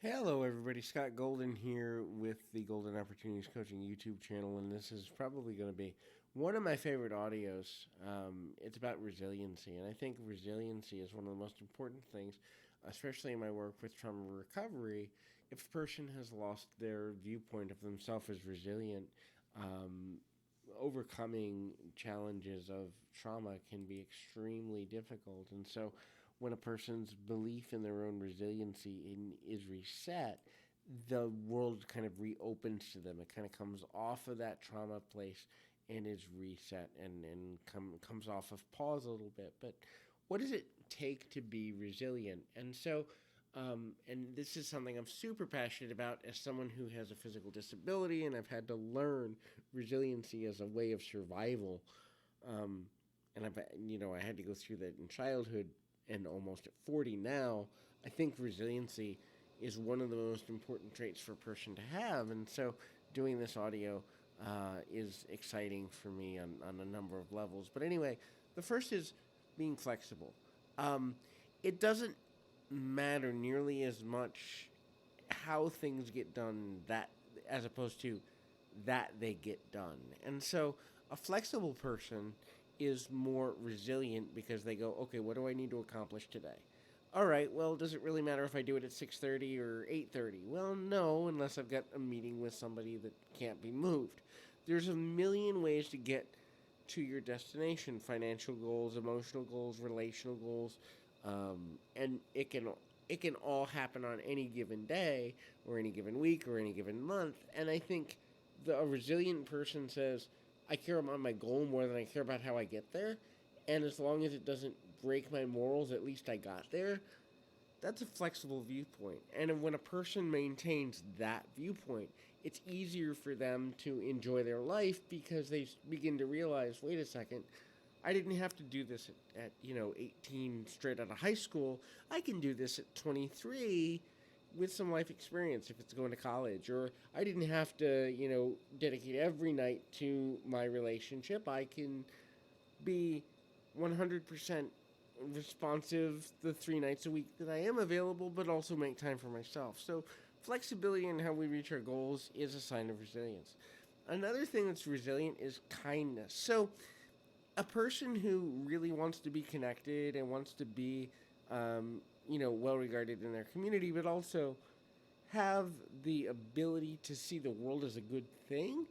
Hello, everybody. Scott Golden here with the Golden Opportunities Coaching YouTube channel, and this is probably going to be one of my favorite audios. It's about resiliency, and I think resiliency is one of the most important things, especially in my work with trauma recovery. If a person has lost their viewpoint of themselves as resilient, um, overcoming challenges of trauma can be extremely difficult. And so, when a person's belief in their own resiliency is reset, the world kind of reopens to them. It kind of comes off of that trauma place and is reset and comes off of pause a little bit. But what does it take to be resilient? And this is something I'm super passionate about as someone who has a physical disability, and I've had to learn resiliency as a way of survival. And I had to go through that in childhood and almost at 40 now. I think resiliency is one of the most important traits for a person to have. And so doing this audio is exciting for me on a number of levels. But anyway, the first is being flexible. It doesn't matter nearly as much how things get done that as opposed to that they get done. And so a flexible person is more resilient because they go, okay, what do I need to accomplish today? All right, well, does it really matter if I do it at 6:30 or 8:30? Well, no, unless I've got a meeting with somebody that can't be moved. There's a million ways to get to your destination: financial goals, emotional goals, relational goals, and it can all happen on any given day or any given week or any given month. And I think a resilient person says, I care about my goal more than I care about how I get there. And as long as it doesn't break my morals, at least I got there. That's a flexible viewpoint. And when a person maintains that viewpoint, it's easier for them to enjoy their life because they begin to realize, wait a second, I didn't have to do this at 18 straight out of high school. I can do this at 23 with some life experience if it's going to college. Or I didn't have to, dedicate every night to my relationship. I can be 100% responsive the 3 nights a week that I am available, but also make time for myself. So, flexibility in how we reach our goals is a sign of resilience. Another thing that's resilient is kindness. So, a person who really wants to be connected and wants to be, well regarded in their community, but also have the ability to see the world as a good thing,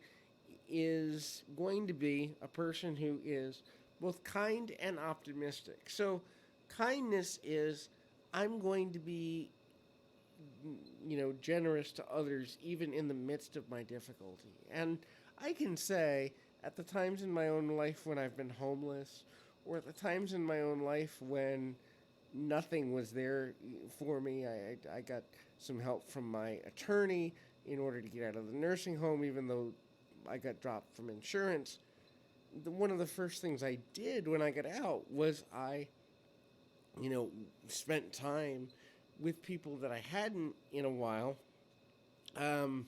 is going to be a person who is both kind and optimistic. So, kindness is I'm going to be, generous to others even in the midst of my difficulty. And I can say, at the times in my own life when I've been homeless, or at the times in my own life when nothing was there for me, I got some help from my attorney in order to get out of the nursing home, even though I got dropped from insurance. One of the first things I did when I got out was I spent time with people that I hadn't in a while, um,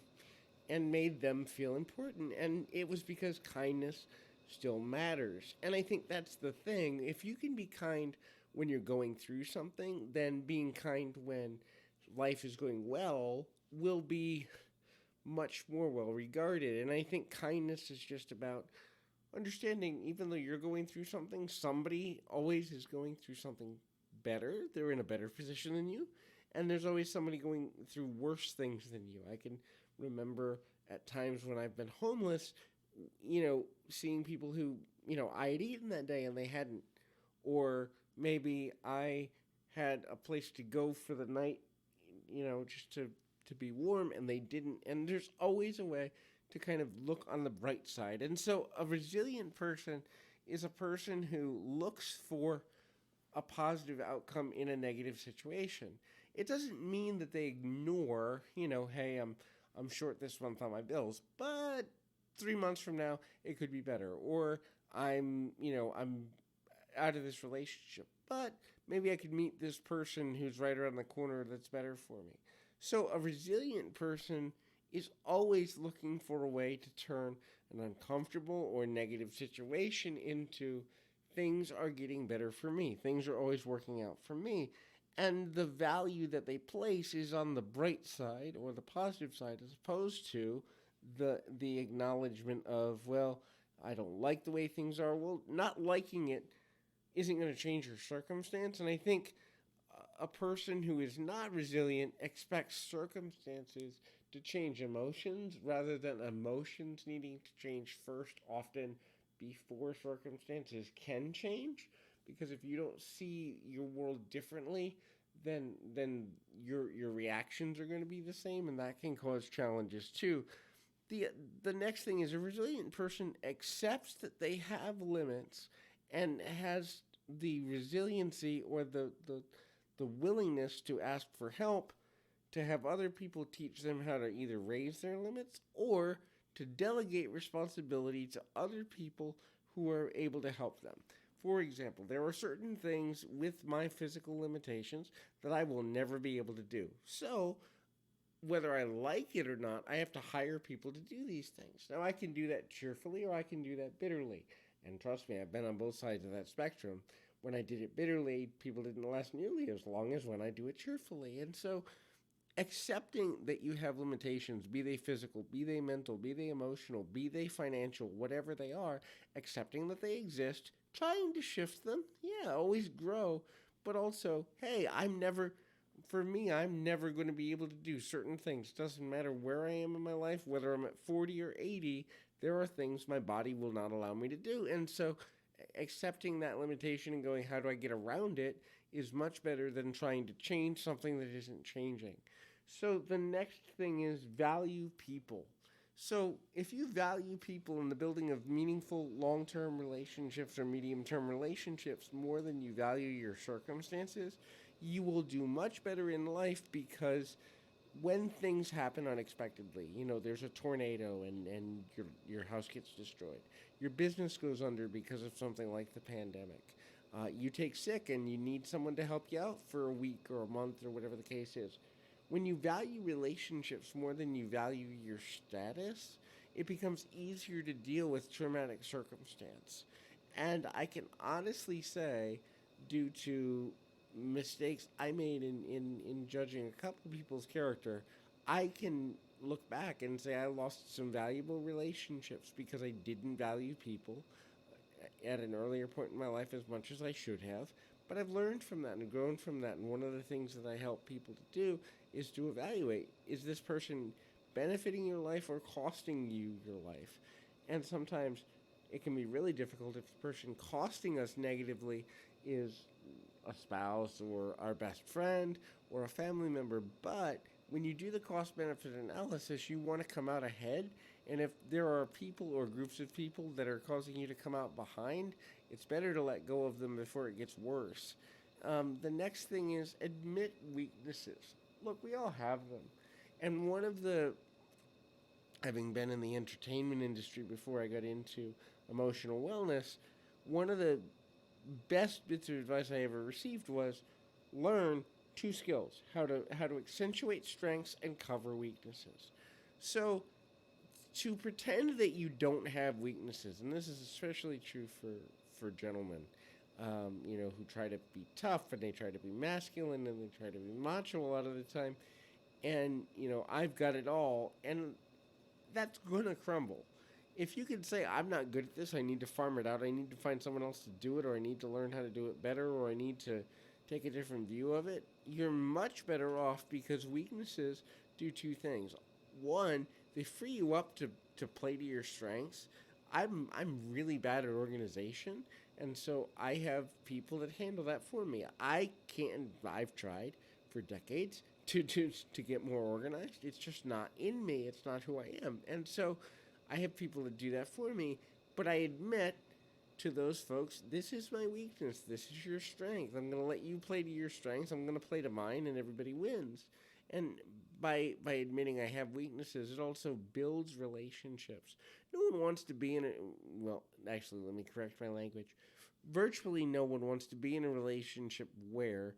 and made them feel important. And it was because kindness still matters. And I think that's the thing. If you can be kind when you're going through something, then being kind when life is going well will be much more well regarded. And I think kindness is just about understanding, even though you're going through something, somebody always is going through something better. They're in a better position than you. And there's always somebody going through worse things than you. I can remember at times when I've been homeless, seeing people who, I had eaten that day and they hadn't. Or maybe I had a place to go for the night, just to be warm, and they didn't. And there's always a way to kind of look on the bright side. And so a resilient person is a person who looks for a positive outcome in a negative situation. It doesn't mean that they ignore, hey, I'm short this month on my bills, but 3 months from now it could be better. Or I'm out of this relationship, but maybe I could meet this person who's right around the corner that's better for me. So a resilient person is always looking for a way to turn an uncomfortable or negative situation into things are getting better for me. Things are always working out for me. and the value that they place is on the bright side or the positive side, as opposed to the acknowledgement of, well, I don't like the way things are. Well, not liking it isn't going to change your circumstance. And I think a person who is not resilient expects circumstances to change emotions rather than emotions needing to change first, often before circumstances can change. Because if you don't see your world differently, then your reactions are going to be the same, and that can cause challenges too. the The next thing is, a resilient person accepts that they have limits and has the resiliency or the willingness to ask for help, to have other people teach them how to either raise their limits or to delegate responsibility to other people who are able to help them. For example, there are certain things with my physical limitations that I will never be able to do. So, whether I like it or not, I have to hire people to do these things. Now, I can do that cheerfully or I can do that bitterly. And trust me, I've been on both sides of that spectrum. When I did it bitterly, people didn't last nearly as long as when I do it cheerfully. And so, accepting that you have limitations, be they physical, be they mental, be they emotional, be they financial, whatever they are, accepting that they exist, trying to shift them, yeah, always grow, but also, hey, I'm never going to be able to do certain things. Doesn't matter where I am in my life, whether I'm at 40 or 80, there are things my body will not allow me to do. And so accepting that limitation and going, how do I get around it, is much better than trying to change something that isn't changing. So the next thing is value people. So if you value people in the building of meaningful long-term relationships or medium-term relationships more than you value your circumstances, you will do much better in life, because when things happen unexpectedly, there's a tornado and your house gets destroyed. Your business goes under because of something like the pandemic. You take sick and you need someone to help you out for a week or a month or whatever the case is. When you value relationships more than you value your status, it becomes easier to deal with traumatic circumstance. And I can honestly say, due to mistakes I made in judging a couple people's character, I can look back and say I lost some valuable relationships because I didn't value people at an earlier point in my life as much as I should have. But I've learned from that and grown from that. And one of the things that I help people to do is to evaluate, is this person benefiting your life or costing you your life? And sometimes it can be really difficult if the person costing us negatively is a spouse or our best friend or a family member. But when you do the cost benefit analysis, you want to come out ahead. And if there are people or groups of people that are causing you to come out behind, it's better to let go of them before it gets worse. The next thing is admit weaknesses. Look, we all have them. And having been in the entertainment industry before I got into emotional wellness, one of the best bits of advice I ever received was learn two skills: how to accentuate strengths and cover weaknesses. So to pretend that you don't have weaknesses, and this is especially true for gentlemen, who try to be tough and they try to be masculine and they try to be macho a lot of the time, and I've got it all, and that's gonna crumble. If you could say, I'm not good at this, I need to farm it out, I need to find someone else to do it, or I need to learn how to do it better, or I need to take a different view of it, you're much better off, because weaknesses do two things. One, they free you up to play to your strengths. I'm really bad at organization, and so I have people that handle that for me. I've tried for decades to get more organized. It's just not in me. It's not who I am. And so I have people that do that for me, but I admit to those folks, this is my weakness. This is your strength. I'm going to let you play to your strengths. I'm going to play to mine, and everybody wins. And by admitting I have weaknesses, it also builds relationships. No one wants to be in a, well, actually, let me correct my language. Virtually no one wants to be in a relationship where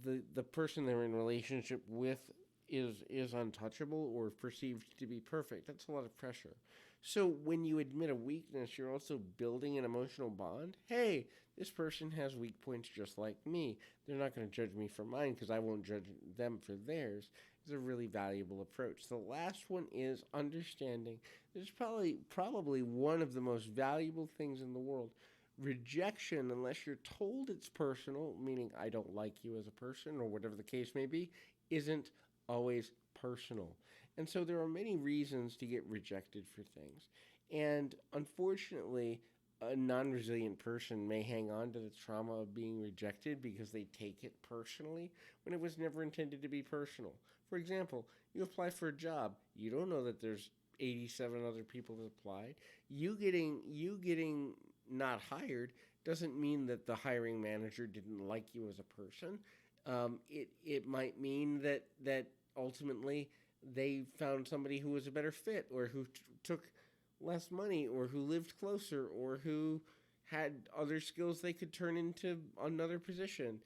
the person they're in relationship with is untouchable or perceived to be perfect. That's a lot of pressure. So when you admit a weakness, you're also building an emotional bond. Hey, this person has weak points just like me. They're not going to judge me for mine because I won't judge them for theirs. Is a really valuable approach. The last one is understanding. There's probably one of the most valuable things in the world. Rejection, unless you're told it's personal, meaning I don't like you as a person or whatever the case may be, isn't always personal. And so there are many reasons to get rejected for things. And unfortunately, a non resilient person may hang on to the trauma of being rejected because they take it personally when it was never intended to be personal. For example, you apply for a job, you don't know that there's 87 other people that applied. You getting not hired doesn't mean that the hiring manager didn't like you as a person. It might mean that ultimately they found somebody who was a better fit or who took less money or who lived closer or who had other skills they could turn into another position.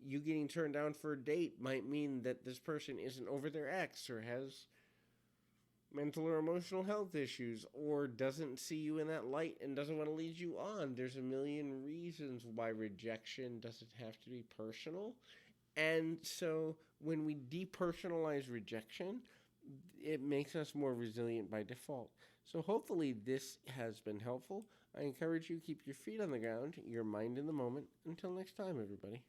You getting turned down for a date might mean that this person isn't over their ex or has mental or emotional health issues or doesn't see you in that light and doesn't want to lead you on. There's a million reasons why rejection doesn't have to be personal. And so when we depersonalize rejection, it makes us more resilient by default. So hopefully this has been helpful. I encourage you to keep your feet on the ground, your mind in the moment. Until next time, everybody.